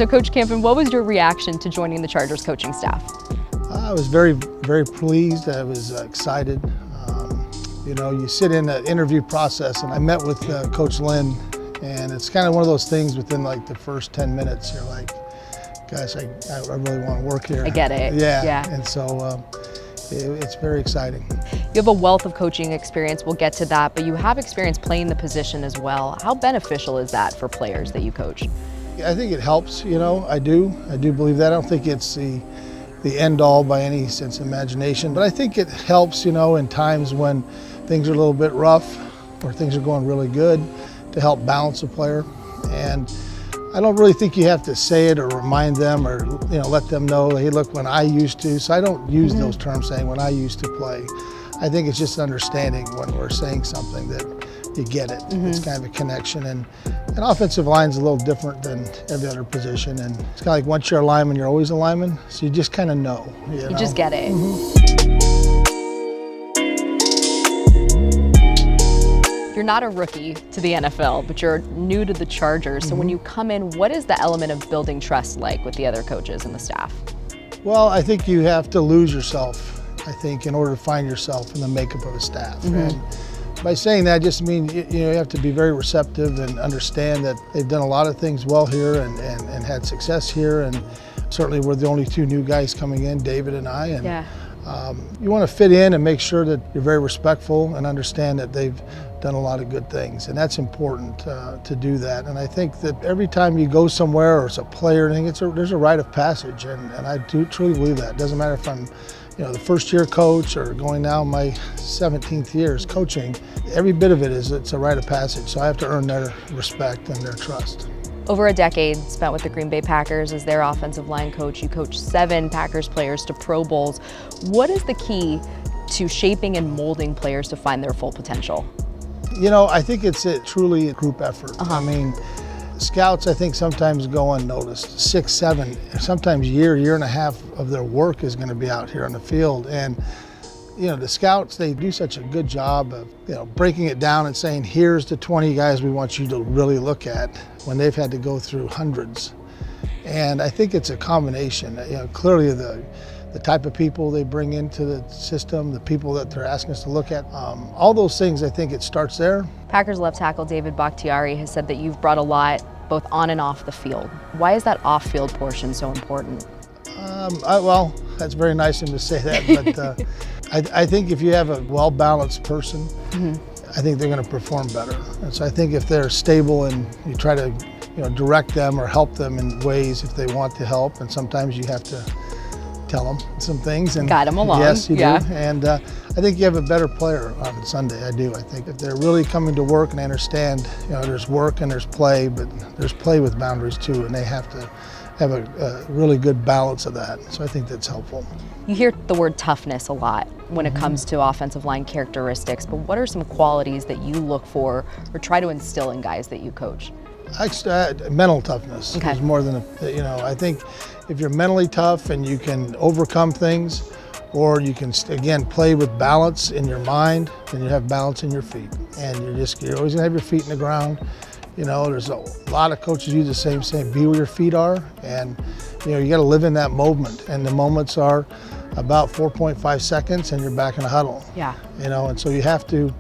So Coach Campen, what was your reaction to joining the Chargers coaching staff? I was very, very pleased. I was excited. You know, you sit in the interview process, and I met with Coach Lynn, and it's kind of one of those things within like the first 10 minutes, you're like, gosh, I really want to work here. I get it. Yeah. And so it's very exciting. You have a wealth of coaching experience, we'll get to that, but you have experience playing the position as well. How beneficial is that for players that you coach? I think it helps, you know, I do believe that. I don't think it's the end all by any sense of imagination, but I think it helps, you know, in times when things are a little bit rough or things are going really good, to help balance a player. And I don't really think you have to say it or remind them or, you know, let them know, hey, look, when I used to. So I don't use those terms saying when I used to play. I think it's just understanding when we're saying something that you get it. It's kind of a connection. And an offensive line's a little different than every other position. And it's kind of like once you're a lineman, you're always a lineman. So you just kind of know. You know? Just get it. You're not a rookie to the NFL, but you're new to the Chargers. So when you come in, what is the element of building trust like with the other coaches and the staff? Well, I think you have to lose yourself, I think, in order to find yourself in the makeup of a staff. And by saying that, I just mean you have to be very receptive and understand that they've done a lot of things well here and had success here. And certainly we're the only two new guys coming in, David and I. And you want to fit in and make sure that you're very respectful and understand that they've done a lot of good things, and that's important to do that. And I think that every time you go somewhere or it's a player, I think there's a rite of passage, and I do truly believe that. It doesn't matter if I'm, you know, the first year coach or going now my 17th year as coaching. Every bit of it's a rite of passage. So I have to earn their respect and their trust. Over a decade spent with the Green Bay Packers as their offensive line coach, you coached 7 Packers players to Pro Bowls. What is the key to shaping and molding players to find their full potential? You know, I think it's truly a group effort. I mean, scouts, I think, sometimes go unnoticed. 6, 7, sometimes year and a half of their work is going to be out here on the field. And, you know, the scouts, they do such a good job of, you know, breaking it down and saying, here's the 20 guys we want you to really look at, when they've had to go through hundreds. And I think it's a combination. You know, clearly the type of people they bring into the system, the people that they're asking us to look at, all those things, I think it starts there. Packers left tackle David Bakhtiari has said that you've brought a lot both on and off the field. Why is that off-field portion so important? Well, that's very nice of him to say that, but I think if you have a well-balanced person, I think they're going to perform better. And so I think if they're stable and you try to, you know, direct them or help them in ways if they want to help, and sometimes you have to tell them some things and guide them along. Yes, you do. And I think you have a better player on Sunday. I do. I think if they're really coming to work and they understand, you know, there's work and there's play, but there's play with boundaries too, and they have to have a really good balance of that. So I think that's helpful. You hear the word toughness a lot when it comes to offensive line characteristics, but what are some qualities that you look for or try to instill in guys that you coach? Mental toughness is more than you know. I think if you're mentally tough and you can overcome things, or you can again play with balance in your mind, then you have balance in your feet, and you're always gonna have your feet in the ground. You know, there's a lot of coaches use the same saying, be where your feet are, and you know, you got to live in that moment, and the moments are about 4.5 seconds, and you're back in a huddle. Yeah. You know, and so you have to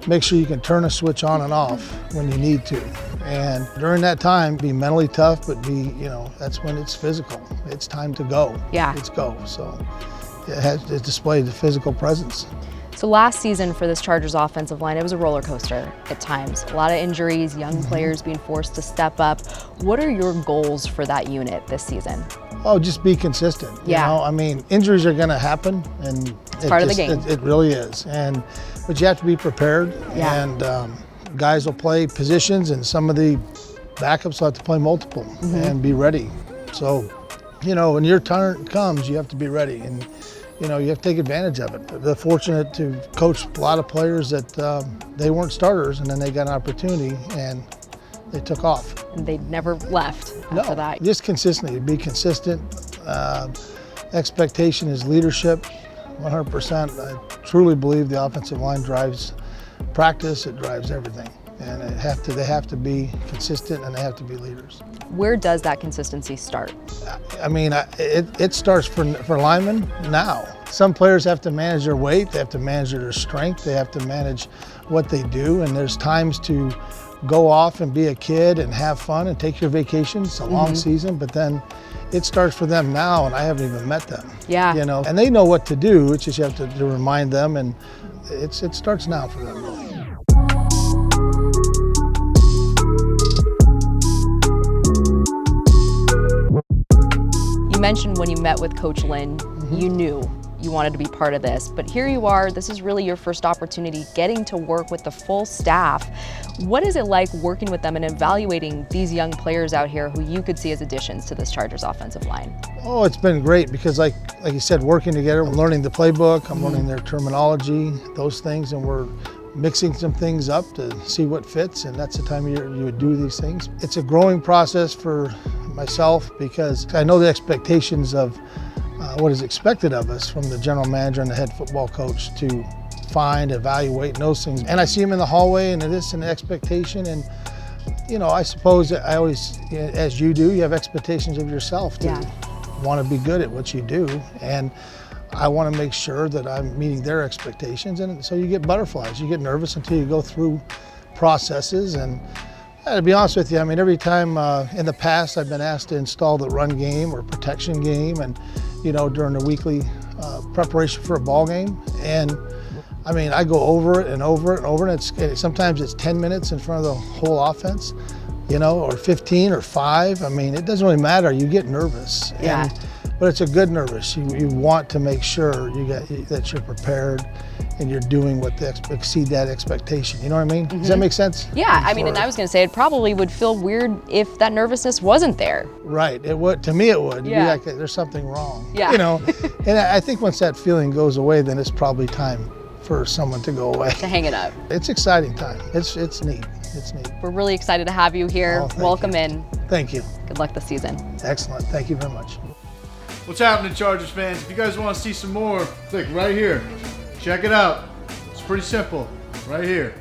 make sure you can turn a switch on and off when you need to. And during that time, be mentally tough, but you know, that's when it's physical. It's time to go. Yeah. It's go. So it displays the physical presence. So last season for this Chargers offensive line, it was a roller coaster at times. A lot of injuries, young players being forced to step up. What are your goals for that unit this season? Oh, just be consistent. You know? I mean, injuries are going to happen, and it's part of the game. It really is. But you have to be prepared. And guys will play positions, and some of the backups will have to play multiple and be ready. So, you know, when your turn comes, you have to be ready, and you know, you have to take advantage of it. They're fortunate to coach a lot of players that they weren't starters, and then they got an opportunity and they took off. And they never left after that. Just consistency, be consistent. Expectation is leadership, 100%. I truly believe the offensive line drives practice, it drives everything. And they have to be consistent, and they have to be leaders. Where does that consistency start? I mean, it starts for linemen now. Some players have to manage their weight, they have to manage their strength, they have to manage what they do, and there's times to go off and be a kid and have fun and take your vacations. It's a long season, but then it starts for them now, and I haven't even met them. Yeah. You know, and they know what to do. It's just you have to remind them, and it starts now for them. Really. You mentioned when you met with Coach Lynn, you knew you wanted to be part of this, but here you are, this is really your first opportunity getting to work with the full staff. What is it like working with them and evaluating these young players out here who you could see as additions to this Chargers offensive line? Oh, it's been great because like you said, working together, I'm learning the playbook, I'm learning their terminology, those things, and we're mixing some things up to see what fits, and that's the time of year you would do these things. It's a growing process for myself because I know the expectations of what is expected of us from the general manager and the head football coach to find, evaluate, and those things. And I see them in the hallway, and it is an expectation. And you know, I suppose I always, as you do, you have expectations of yourself to want to be good at what you do. And I want to make sure that I'm meeting their expectations. And so you get butterflies, you get nervous until you go through processes. And to be honest with you, I mean, every time in the past I've been asked to install the run game or protection game, and you know, during the weekly preparation for a ball game. And I mean, I go over it and over it and over it. And sometimes it's 10 minutes in front of the whole offense, you know, or 15 or 5. I mean, it doesn't really matter. You get nervous. Yeah. But it's a good nervous. You want to make sure that you're prepared and you're doing what exceed that expectation. You know what I mean? Does that make sense? Yeah, I mean, and I was going to say it probably would feel weird if that nervousness wasn't there. Right, it would. To me, it would. Yeah. It'd be like there's something wrong. Yeah. You know, and I think once that feeling goes away, then it's probably time for someone to go away. To hang it up. It's exciting time. It's neat. It's neat. We're really excited to have you here. Oh, Welcome in. Thank you. Good luck this season. Excellent. Thank you very much. What's happening, Chargers fans? If you guys want to see some more, click right here. Check it out. It's pretty simple. Right here.